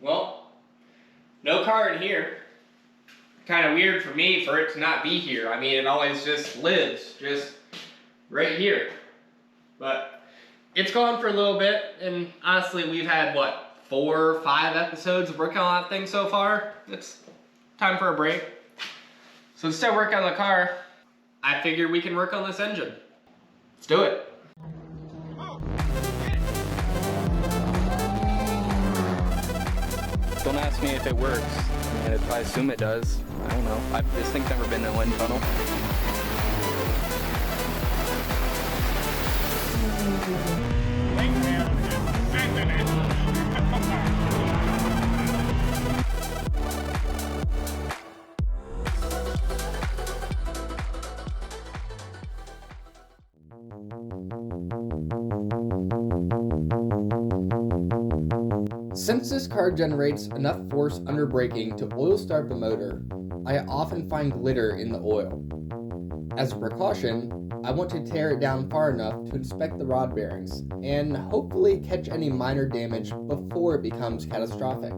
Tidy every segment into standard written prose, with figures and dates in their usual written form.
Well, no car in here. Kind of weird for me for it to not be here. I mean, it always just lives just right here. But it's gone for a little bit, and honestly, we've had, what, 4 or 5 episodes of working on that thing so far. It's time for a break. So instead of working on the car, I figured we can work on this engine. Let's do it. Don't ask me if it works. I assume it does. I don't know. This thing's never been in a wind tunnel. Since this car generates enough force under braking to oil start the motor, I often find glitter in the oil. As a precaution, I want to tear it down far enough to inspect the rod bearings and hopefully catch any minor damage before it becomes catastrophic.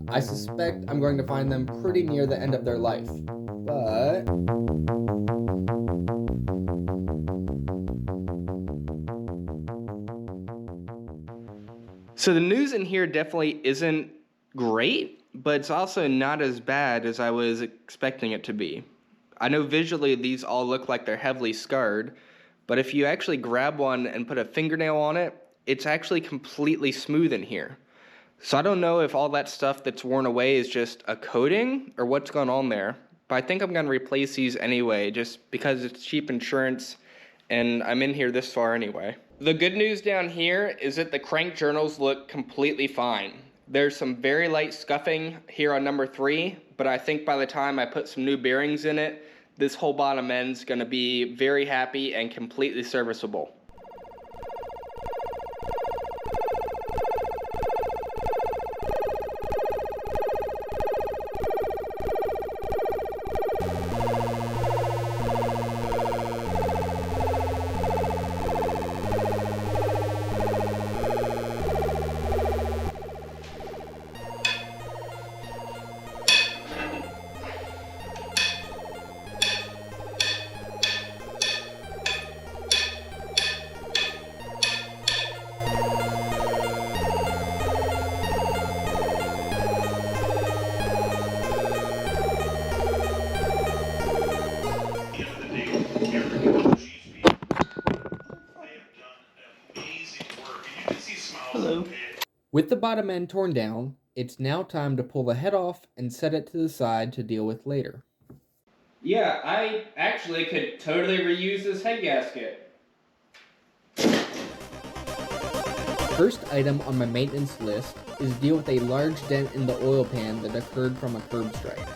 I suspect I'm going to find them pretty near the end of their life, but... So the news in here definitely isn't great, but it's also not as bad as I was expecting it to be. I know visually these all look like they're heavily scarred, but if you actually grab one and put a fingernail on it, it's actually completely smooth in here. So I don't know if all that stuff that's worn away is just a coating or what's going on there, but I think I'm going to replace these anyway just because it's cheap insurance and I'm in here this far anyway. The good news down here is that the crank journals look completely fine. There's some very light scuffing here on number 3, but I think by the time I put some new bearings in it, this whole bottom end's gonna be very happy and completely serviceable. Hello. With the bottom end torn down, it's now time to pull the head off and set it to the side to deal with later. Yeah, I actually could totally reuse this head gasket. First item on my maintenance list is deal with a large dent in the oil pan that occurred from a curb strike.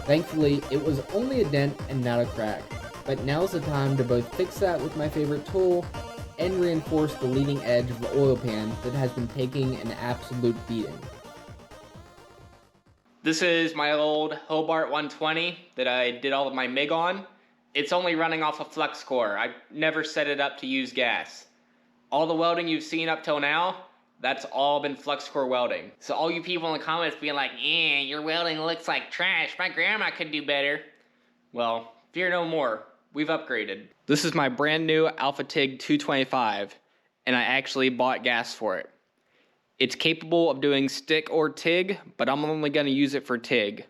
Thankfully, it was only a dent and not a crack, but now's the time to both fix that with my favorite tool and reinforce the leading edge of the oil pan that has been taking an absolute beating. This is my old Hobart 120 that I did all of my MIG on. It's only running off a flux core. I never set it up to use gas. All the welding you've seen up till now, that's all been flux core welding. So all you people in the comments being like, your welding looks like trash, my grandma could do better. Well, fear no more. We've upgraded. This is my brand new Alpha TIG 225, and I actually bought gas for it. It's capable of doing stick or TIG, but I'm only going to use it for TIG.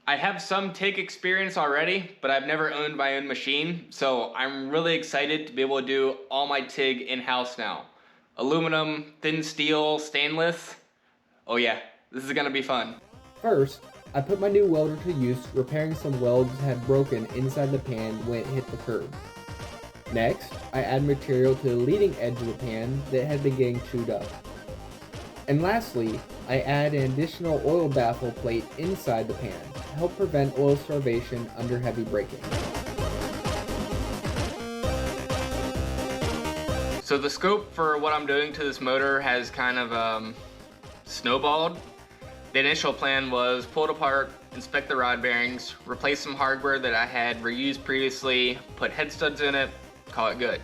I have some TIG experience already, but I've never owned my own machine, so I'm really excited to be able to do all my TIG in-house now. Aluminum, thin steel, stainless. Oh yeah, this is going to be fun. First, I put my new welder to use repairing some welds that had broken inside the pan when it hit the curb. Next, I add material to the leading edge of the pan that had been getting chewed up. And lastly, I add an additional oil baffle plate inside the pan to help prevent oil starvation under heavy braking. So the scope for what I'm doing to this motor has kind of snowballed. The initial plan was pull it apart, inspect the rod bearings, replace some hardware that I had reused previously, put head studs in it, call it good.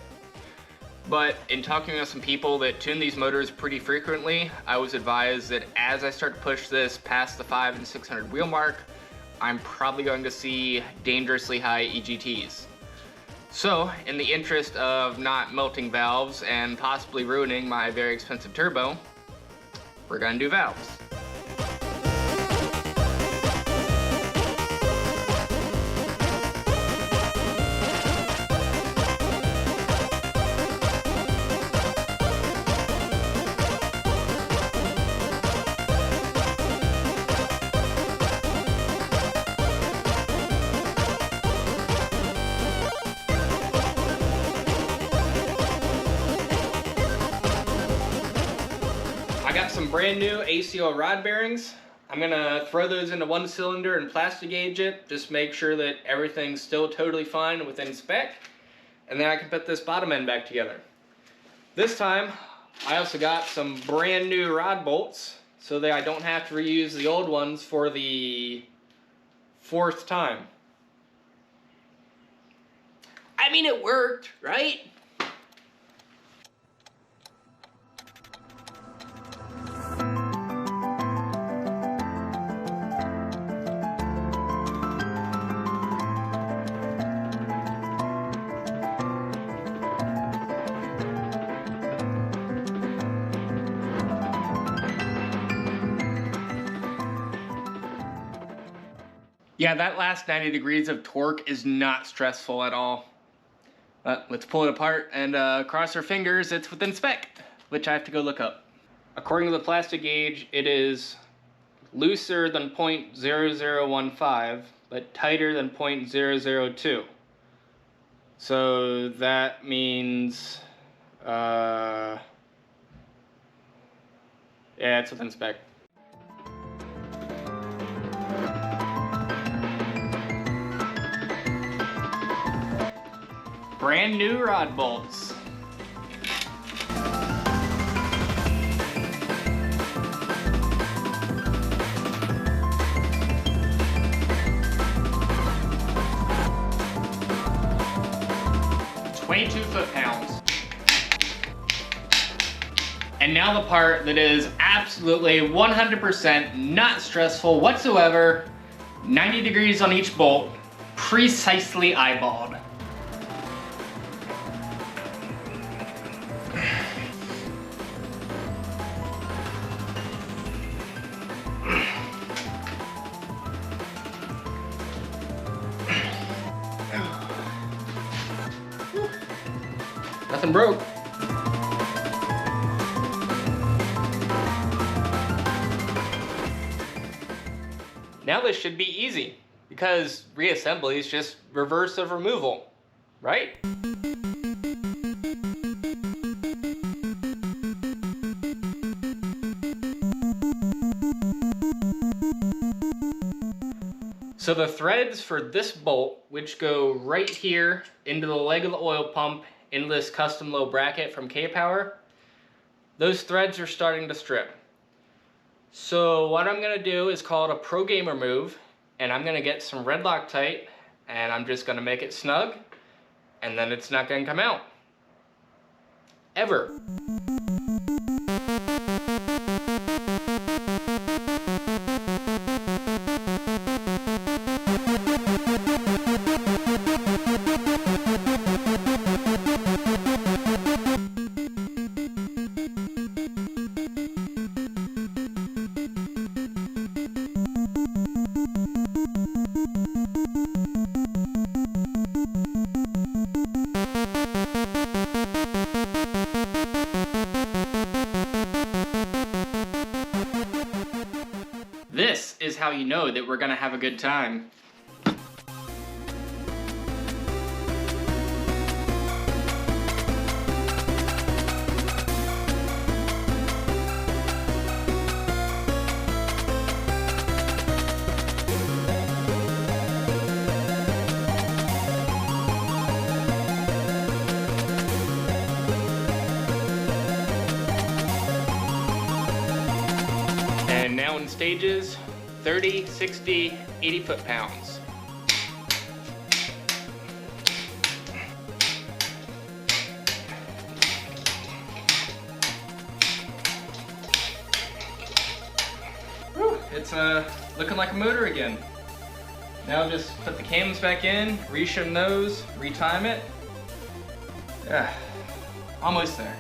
But in talking with some people that tune these motors pretty frequently, I was advised that as I start to push this past the 500 and 600 wheel mark, I'm probably going to see dangerously high EGTs. So, in the interest of not melting valves and possibly ruining my very expensive turbo, we're gonna do valves. I got some brand new ACO rod bearings. I'm gonna throw those into one cylinder and plastic gauge it, just make sure that everything's still totally fine within spec, and then I can put this bottom end back together. This time, I also got some brand new rod bolts so that I don't have to reuse the old ones for the 4th time. I mean, it worked, right? Yeah, that last 90 degrees of torque is not stressful at all. Let's pull it apart and cross our fingers it's within spec, which I have to go look up. According to the plastic gauge, it is looser than 0.0015, but tighter than 0.002. So that means, yeah, it's within spec. Brand new rod bolts. £22 foot-pounds. And now the part that is absolutely 100% not stressful whatsoever. 90 degrees on each bolt, precisely eyeballed. Nothing broke. Now this should be easy, because reassembly is just reverse of removal, right? So the threads for this bolt, which go right here into the leg of the oil pump, into this custom low bracket from K-Power, those threads are starting to strip. So what I'm gonna do is call it a pro gamer move, and I'm gonna get some red Loctite, and I'm just gonna make it snug, and then it's not gonna come out. Ever. This is how you know that we're gonna have a good time. And now in stages, 30, 60, 80 foot-pounds. it's looking like a motor again. Now just put the cams back in, reshim those, retime it. Yeah, almost there.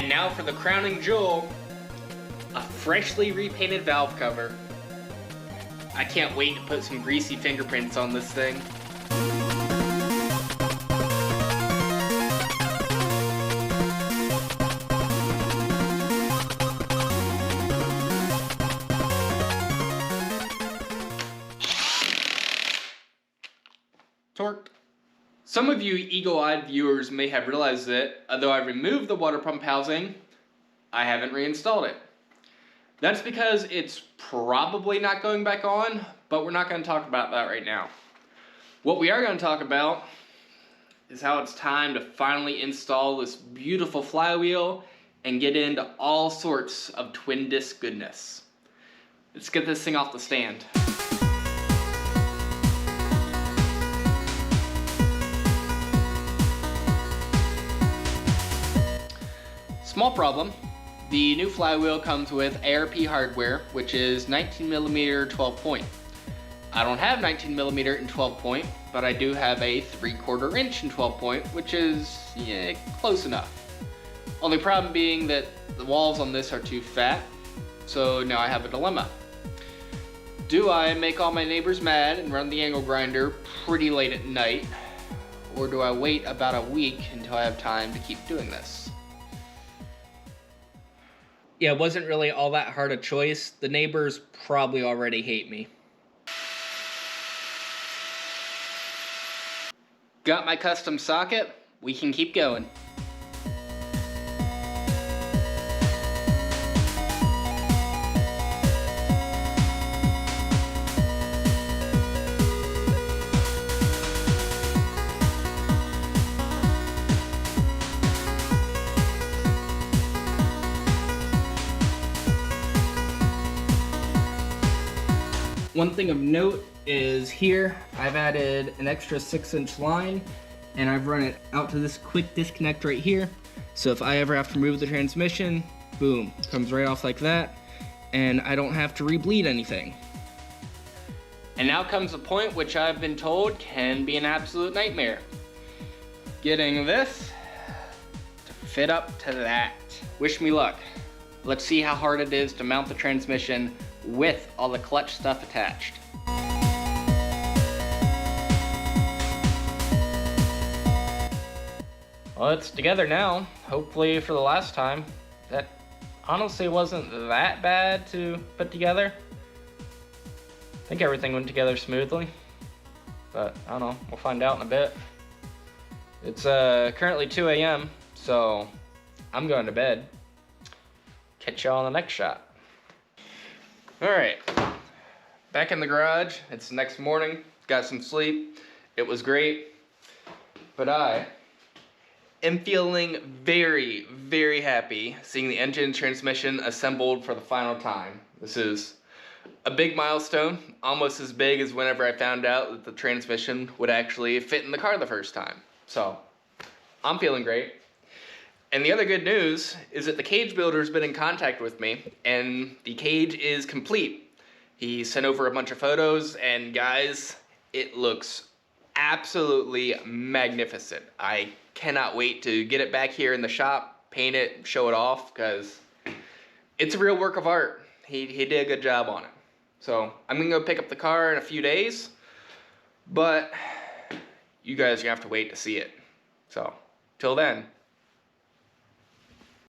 Now for the crowning jewel, a freshly repainted valve cover. I can't wait to put some greasy fingerprints on this thing. Torqued. Some of you eagle-eyed viewers may have realized that, although I removed the water pump housing, I haven't reinstalled it. That's because it's probably not going back on, but we're not going to talk about that right now. What we are going to talk about is how it's time to finally install this beautiful flywheel and get into all sorts of twin disc goodness. Let's get this thing off the stand. Small problem, the new flywheel comes with ARP hardware, which is 19mm 12 point. I don't have 19mm in 12 point, but I do have a 3/4 inch in 12 point, which is, yeah, close enough. Only problem being that the walls on this are too fat, so now I have a dilemma. Do I make all my neighbors mad and run the angle grinder pretty late at night, or do I wait about a week until I have time to keep doing this? Yeah, it wasn't really all that hard a choice. The neighbors probably already hate me. Got my custom socket, we can keep going. One thing of note is here, I've added an extra 6-inch line and I've run it out to this quick disconnect right here. So if I ever have to remove the transmission, boom, comes right off like that, and I don't have to rebleed anything. And now comes the point which I've been told can be an absolute nightmare. Getting this to fit up to that. Wish me luck. Let's see how hard it is to mount the transmission with all the clutch stuff attached. Well, it's together now, hopefully for the last time. That honestly wasn't that bad to put together. I think everything went together smoothly, but I don't know, we'll find out in a bit. It's currently 2 a.m., so I'm going to bed. Catch y'all on the next shot. Alright, back in the garage. It's the next morning, got some sleep. It was great, but I am feeling very, very happy seeing the engine and transmission assembled for the final time. This is a big milestone, almost as big as whenever I found out that the transmission would actually fit in the car the first time. So, I'm feeling great. And the other good news is that the cage builder's been in contact with me, and the cage is complete. He sent over a bunch of photos, and guys, it looks absolutely magnificent. I cannot wait to get it back here in the shop, paint it, show it off, because it's a real work of art. He did a good job on it. So I'm gonna go pick up the car in a few days, but you guys are gonna have to wait to see it. So till then,